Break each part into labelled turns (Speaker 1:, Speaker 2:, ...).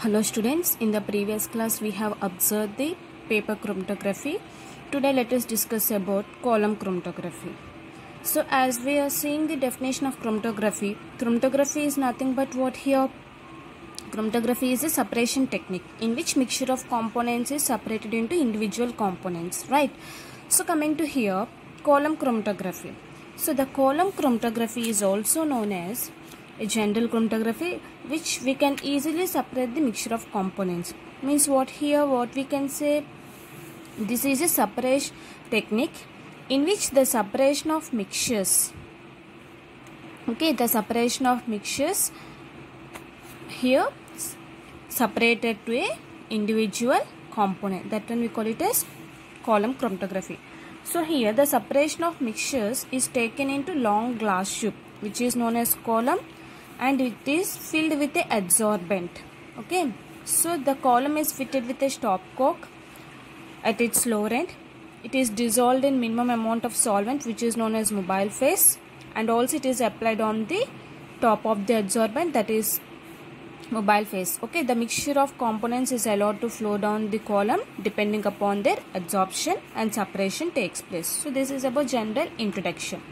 Speaker 1: Hello students, in the previous class we have observed the paper chromatography. Today let us discuss about column chromatography. So as we are seeing the definition of chromatography, chromatography is nothing but what here? Chromatography is a separation technique in which mixture of components is separated into individual components, right? So coming to here, column chromatography. So the column chromatography is also known as a general chromatography, which we can easily separate the mixture of components. Means what here, what we can say, this is a separation technique in which the separation of mixtures, the separation of mixtures here separated to a individual component, that one we call it as column chromatography. So here the separation of mixtures is taken into long glass tube which is known as column, and it is filled with a adsorbent. So the column is fitted with a stopcock at its lower end. It is dissolved in minimum amount of solvent which is known as mobile phase, and also it is applied on the top of the adsorbent, that is mobile phase. The mixture of components is allowed to flow down the column depending upon their absorption, and separation takes place. So this is about general introduction.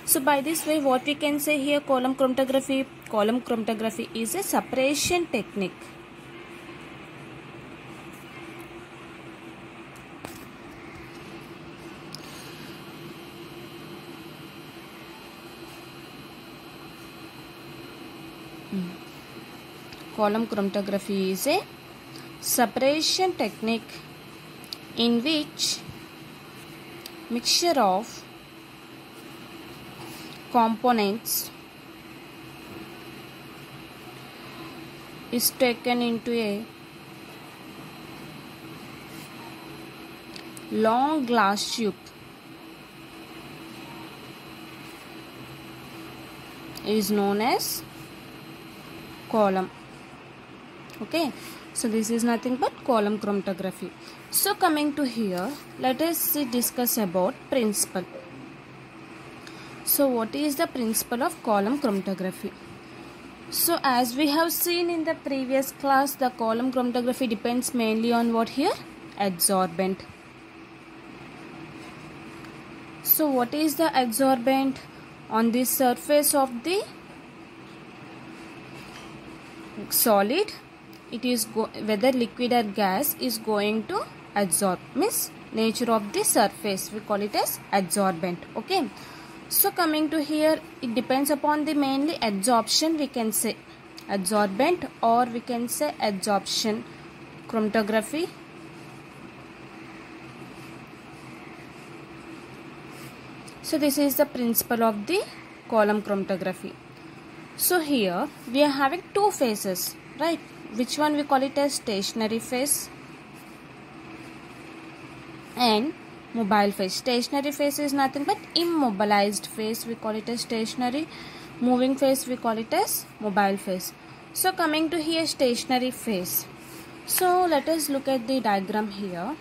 Speaker 1: So by this way, what we can say here, column chromatography is a separation technique. Column chromatography is a separation technique in which mixture of components is taken into a long glass tube is known as column. So this is nothing but column chromatography. So coming to here, let us discuss about principle. So what is the principle of column chromatography? So as we have seen in the previous class, the column chromatography depends mainly on what here? Adsorbent. So what is the adsorbent? On the surface of the solid, it is whether liquid or gas is going to adsorb, means nature of the surface, we call it as adsorbent. So coming to here, it depends upon the mainly adsorption, we can say adsorbent, or we can say adsorption chromatography. So this is the principle of the column chromatography. So here we are having two phases, right? Which one we call it as stationary phase and mobile phase. Stationary phase is nothing but immobilized phase, we call it as stationary. Moving phase we call it as mobile phase. So coming to here, stationary phase. So let us look at the diagram here.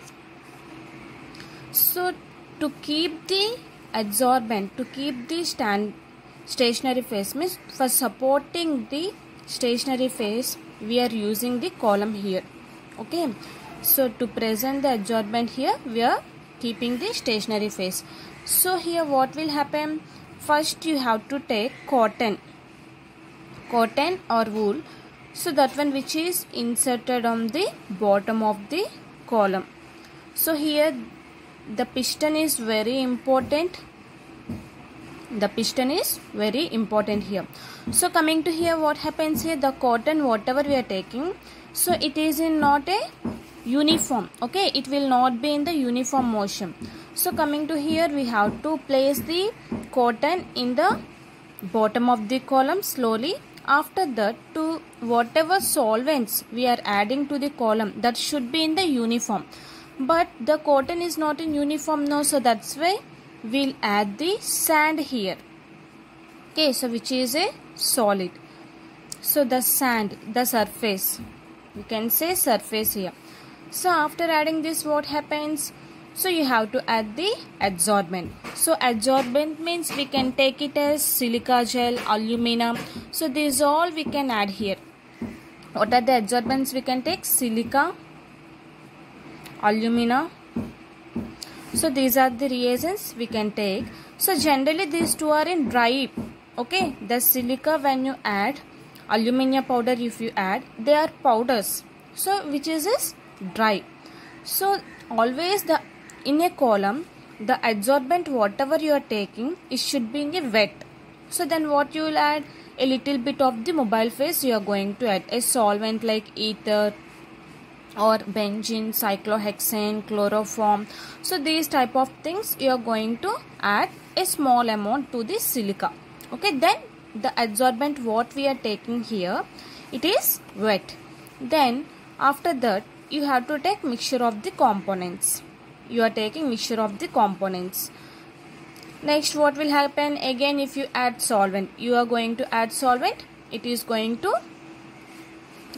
Speaker 1: So to keep the adsorbent, to keep the stationary phase, means for supporting the stationary phase we are using the column here. So to present the adsorbent here, we are keeping the stationary phase. So here what will happen? First you have to take cotton or wool, so that one which is inserted on the bottom of the column. So here the piston is very important. The piston is very important here. So coming to here, what happens here, the cotton whatever we are taking, so it is in not a uniform. It will not be in the uniform motion. So coming to here, we have to place the cotton in the bottom of the column slowly. After that, to whatever solvents we are adding to the column, that should be in the uniform, but the cotton is not in uniform now, so that's why we'll add the sand here. So which is a solid. So the sand, the surface, we can say surface here. So after adding this, what happens? So you have to add the adsorbent. So adsorbent means we can take it as silica gel, aluminum. So this all we can add here. What are the adsorbents we can take? Silica, alumina. So these are the reagents we can take. So generally these two are in dry. Okay, the silica when you add, alumina powder if you add, they are powders. So which is dry. So always in a column, the adsorbent whatever you are taking, it should be in a wet. So then what you will add? A little bit of the mobile phase you are going to add. A solvent like ether or benzene, cyclohexane, chloroform. So these type of things you are going to add a small amount to the silica. Okay, then the adsorbent what we are taking here, it is wet. Then after that you have to take mixture of the components. You are taking mixture of the components. Next what will happen? Again if you add solvent, you are going to add solvent, it is going to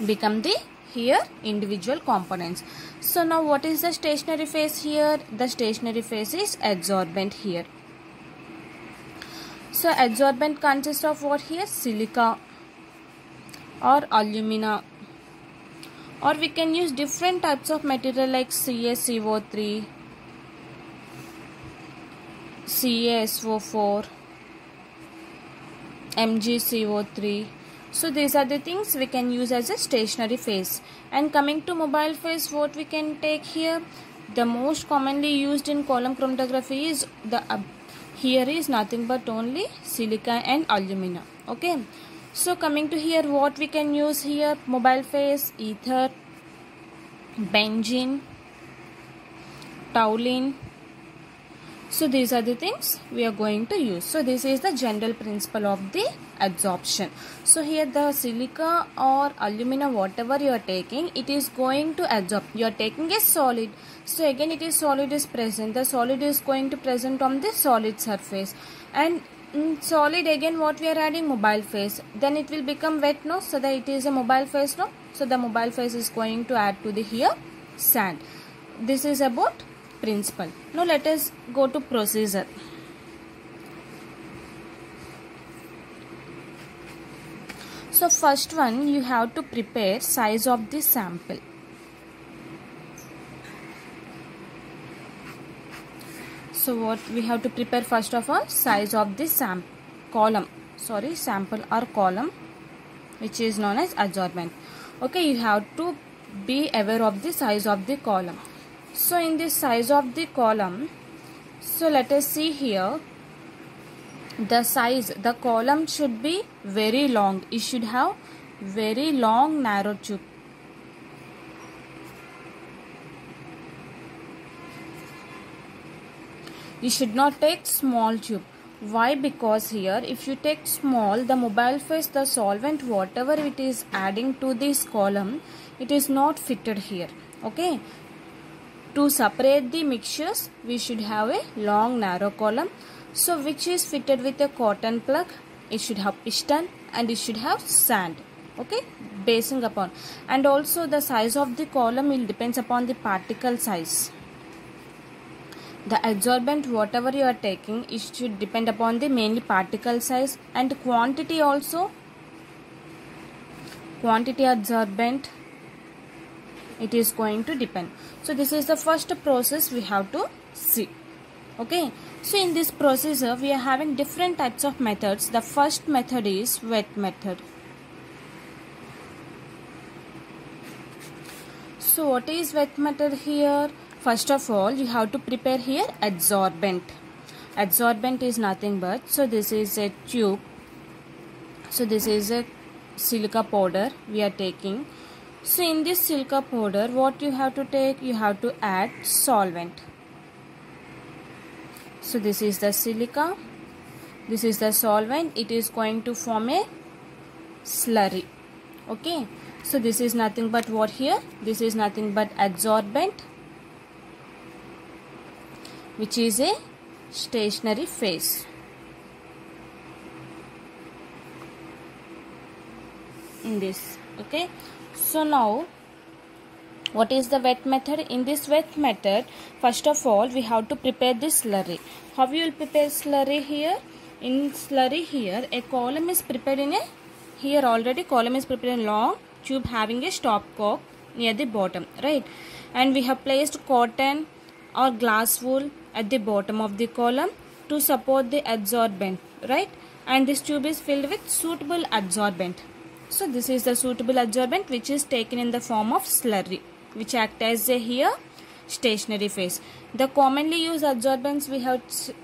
Speaker 1: become the here individual components. So now what is the stationary phase here? The stationary phase is adsorbent here. So adsorbent consists of what here? Silica or alumina, or we can use different types of material like CaCO3, CaSO4, MgCO3. So these are the things we can use as a stationary phase. And coming to mobile phase, what we can take here? The most commonly used in column chromatography is here is nothing but only silica and alumina. Okay. So coming to here, what we can use here? Mobile phase, ether, benzene, toluene. So these are the things we are going to use. So this is the general principle of the adsorption. So here the silica or alumina whatever you are taking, it is going to adsorb. You are taking a solid. So again it is solid is present. The solid is going to present on the solid surface. And solid again what we are adding? Mobile phase. Then it will become wet, no? So that it is a mobile phase, no? So the mobile phase is going to add to the here sand. This is about principle. Now let us go to procedure. So first one, you have to prepare size of the sample. So what we have to prepare first of all? Size of the sample or column, which is known as adsorbent. Okay, you have to be aware of the size of the column. So in this size of the column, so let us see here, the size, the column should be very long. It should have very long narrow tube. You should not take small tube. Why? Because here if you take small, the mobile phase, the solvent whatever it is adding to this column, it is not fitted here. Okay. To separate the mixtures, we should have a long narrow column. So which is fitted with a cotton plug. It should have piston and it should have sand. Okay, basing upon. And also the size of the column will depends upon the particle size. The adsorbent whatever you are taking, it should depend upon the mainly particle size and quantity also. Quantity adsorbent, it is going to depend. So this is the first process we have to see. Okay, so in this procedure we are having different types of methods. The first method is wet method. So what is wet method here? First of all, you have to prepare here adsorbent. Adsorbent is nothing but, so this is a tube. So this is a silica powder we are taking. So in this silica powder, what you have to take? You have to add solvent. So this is the silica, this is the solvent. It is going to form a slurry. Okay, so this is nothing but what here? This is nothing but adsorbent, which is a stationary phase. In this, okay. So now, what is the wet method? In this wet method, first of all, we have to prepare this slurry. How you will prepare slurry here? In slurry here, a column is prepared in a, here already column is prepared in long tube having a stopcock near the bottom, right? And we have placed cotton or glass wool at the bottom of the column to support the adsorbent, right? And this tube is filled with suitable adsorbent. So this is the suitable adsorbent which is taken in the form of slurry, which act as a here stationary phase. The commonly used adsorbents we have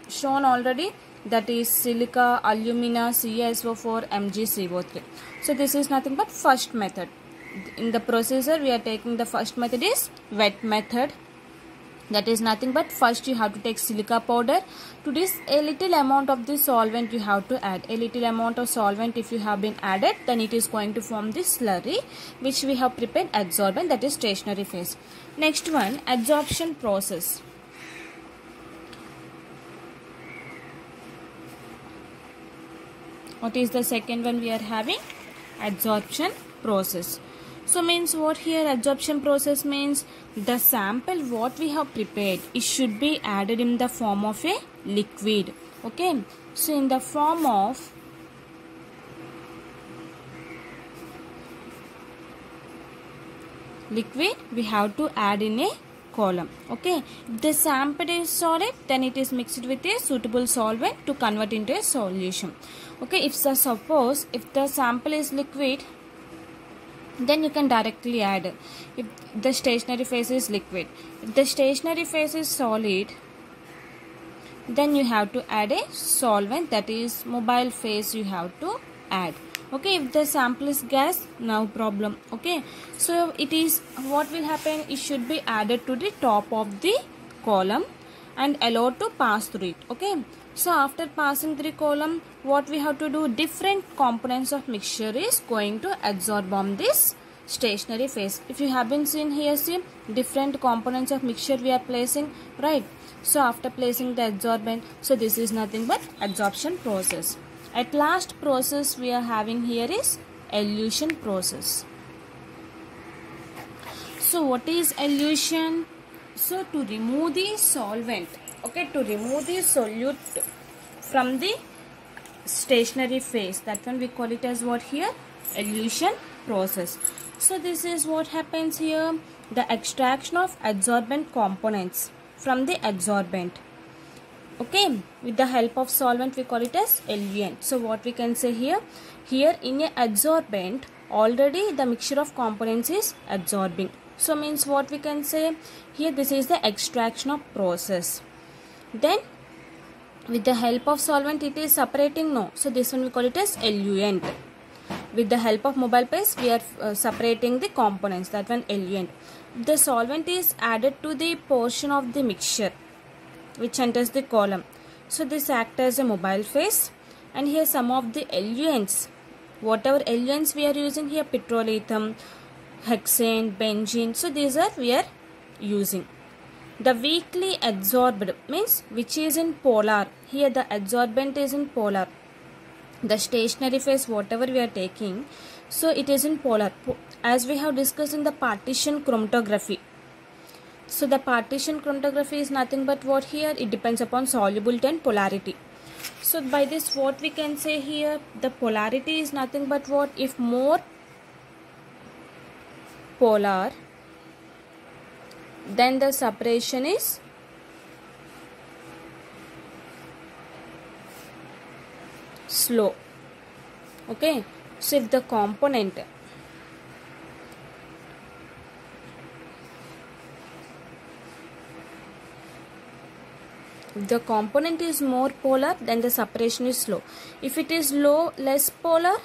Speaker 1: shown already, that is silica, alumina, CaSO4, MgCO3. So this is nothing but first method. In the procedure we are taking the first method is wet method. That is nothing but first you have to take silica powder. To this a little amount of the solvent you have to add. A little amount of solvent if you have been added, then it is going to form this slurry which we have prepared adsorbent, that is stationary phase. Next one, adsorption process. What is the second one we are having? Adsorption process. So means what here? Adsorption process means the sample what we have prepared, it should be added in the form of a liquid. Okay. So in the form of liquid we have to add in a column. Okay. If the sample is solid, then it is mixed with a suitable solvent to convert into a solution. Okay. Suppose if the sample is liquid, then you can directly add. If the stationary phase is liquid, if the stationary phase is solid, then you have to add a solvent, that is mobile phase you have to add. Okay. If the sample is gas, no problem. Okay. So it is what will happen, it should be added to the top of the column and allowed to pass through it. Okay. So after passing through the column, what we have to do, different components of mixture is going to adsorb on this stationary phase. If you have been seen here, see different components of mixture we are placing, right? So after placing the adsorbent, so this is nothing but adsorption process. At last process we are having here is elution process. So what is elution? So to remove the solvent, okay, to remove the solute from the stationary phase, that one we call it as what here? Elution process. So this is what happens here, the extraction of adsorbent components from the adsorbent. Okay, with the help of solvent we call it as eluent. So what we can say here, in a adsorbent already the mixture of components is adsorbing. So means what we can say here, this is the extraction of process. Then with the help of solvent it is separating, no. So this one we call it as eluent. With the help of mobile phase we are separating the components, that one eluent. The solvent is added to the portion of the mixture which enters the column. So this acts as a mobile phase, and here some of the eluents, whatever eluents we are using here, petrolithium, hexane, benzene, so these are we are using. The weakly adsorbed means which is in polar. Here the adsorbent is in polar. The stationary phase whatever we are taking, so it is in polar, as we have discussed in the partition chromatography. So the partition chromatography is nothing but what here, it depends upon solubility and polarity. So by this what we can say here, the polarity is nothing but what, if more polar, then the separation is slow. Okay. So if the component is more polar, then the separation is slow. If it is less polar,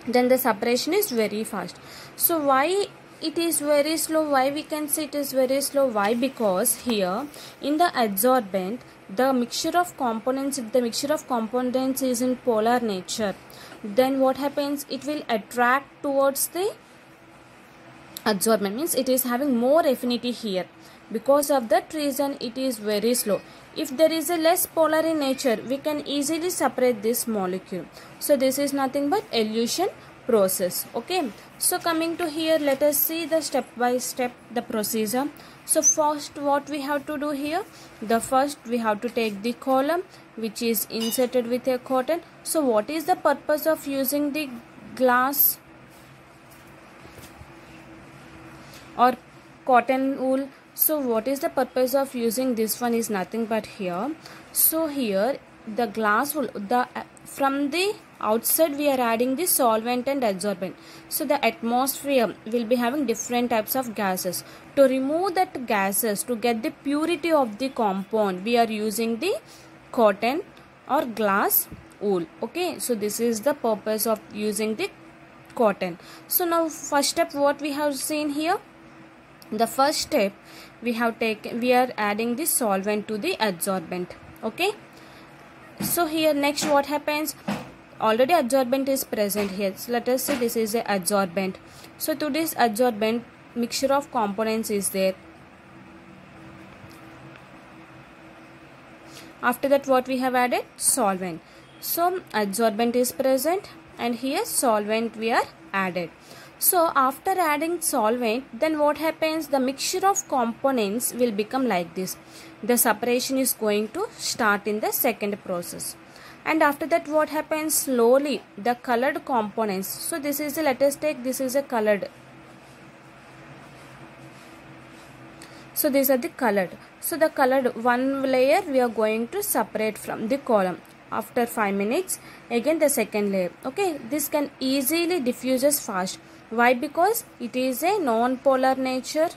Speaker 1: then the separation is very fast. So why it is very slow? Why we can say it is very slow? Why? Because here in the adsorbent, the mixture of components, if the mixture of components is in polar nature, then what happens, it will attract towards the adsorbent, means it is having more affinity here. Because of that reason it is very slow. If there is a less polar in nature, we can easily separate this molecule. So this is nothing but elution process. Okay. So coming to here, let us see the step by step the procedure. So first what we have to do here, the first we have to take the column which is inserted with a cotton. So what is the purpose of using the glass or cotton wool. So what is the purpose of using this one is nothing but here. So here the glass wool, from the outside we are adding the solvent and adsorbent. So the atmosphere will be having different types of gases. To remove that gases, to get the purity of the compound, we are using the cotton or glass wool. Okay, so this is the purpose of using the cotton. So now first step what we have seen here. The first step we are adding the solvent to the adsorbent. Okay, so here next what happens, already adsorbent is present here. So let us say this is a adsorbent. So to this adsorbent, mixture of components is there. After that what we have added, solvent. So adsorbent is present and here solvent we are added. So after adding solvent, then what happens, the mixture of components will become like this. The separation is going to start in the second process. And after that what happens, slowly the colored components. So this is a, let us take, this is a colored. So these are the colored. So the colored one layer we are going to separate from the column. After 5 minutes, again the second layer. Okay, this can easily diffuses fast. Why? Because it is a non-polar nature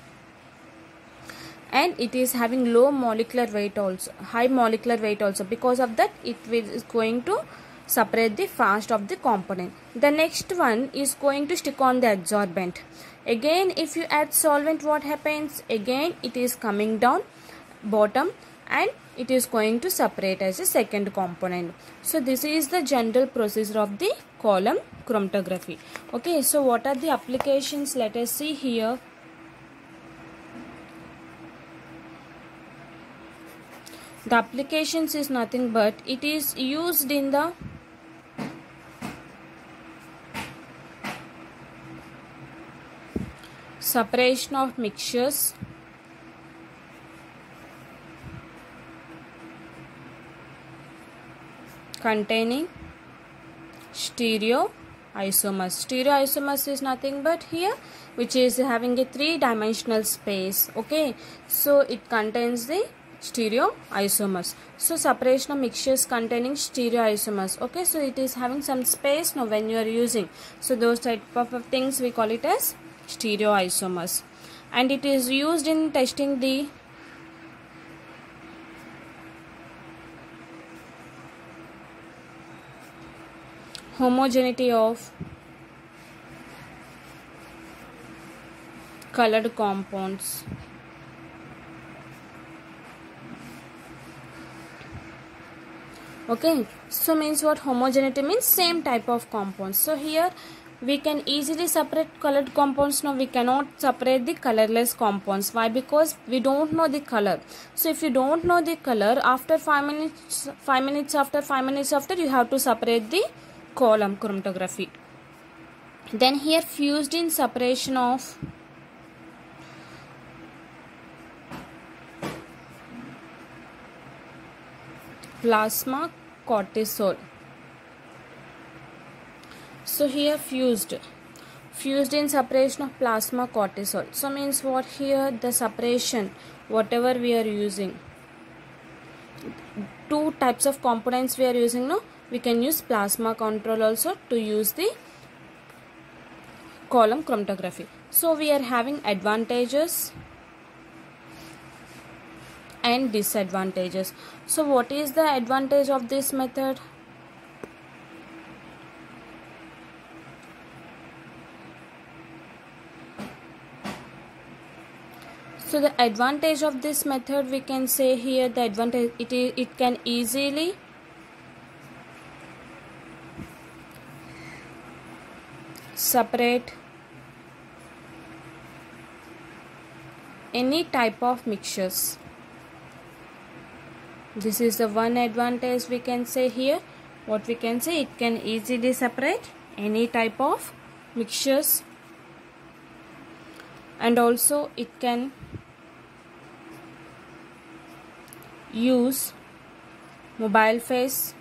Speaker 1: and it is having low molecular weight also, high molecular weight also. Because of that it is going to separate the fast of the component. The next one is going to stick on the adsorbent. Again if you add solvent, what happens, again it is coming down bottom and it is going to separate as a second component. So this is the general procedure of the column chromatography. Okay, so what are the applications? Let us see here. The applications is nothing but it is used in the separation of mixtures, containing stereoisomers. Stereoisomers is nothing but here which is having a 3-dimensional space. Okay, so it contains the stereoisomers. So separation of mixtures containing stereoisomers. Okay, so it is having some space now when you are using. So those type of things we call it as stereoisomers. And it is used in testing the homogeneity of colored compounds. Okay, so means what, homogeneity means same type of compounds. So here we can easily separate colored compounds. Now we cannot separate the colorless compounds. Why? Because we don't know the color. So if you don't know the color, after 5 minutes after you have to separate the column chromatography. Then here fused in separation of plasma cortisol. So here fused in separation of plasma cortisol. So means what, here the separation whatever we are using, 2 types of components we are using. No, we can use plasma control also to use the column chromatography. So we are having advantages and disadvantages. So what is the advantage of this method? So the advantage of this method, we can say here the advantage, it can easily separate any type of mixtures. This is the one advantage we can say here. What we can say, it can easily separate any type of mixtures, and also it can use mobile phase.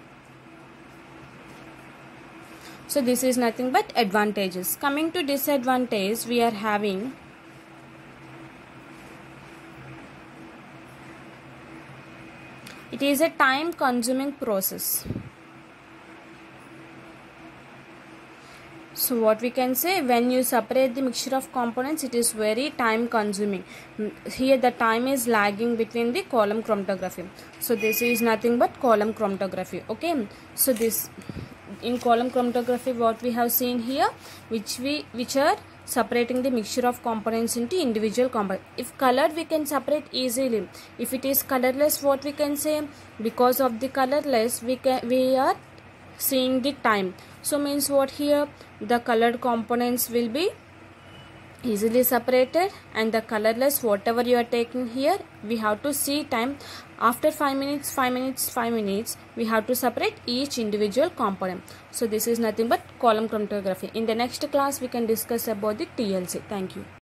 Speaker 1: So this is nothing but advantages. Coming to disadvantage, we are having it is a time consuming process. So what we can say, when you separate the mixture of components, it is very time consuming. Here the time is lagging between the column chromatography. So this is nothing but column chromatography. Okay, so this in column chromatography, what we have seen here, which are separating the mixture of components into individual components. If colored, we can separate easily. If it is colorless, what we can say, because of the colorless, we are seeing the time. So means what, here the colored components will be easily separated, and the colorless, whatever you are taking here, we have to see time. After 5 minutes, 5 minutes, 5 minutes, we have to separate each individual component. So this is nothing but column chromatography. In the next class, we can discuss about the TLC. Thank you.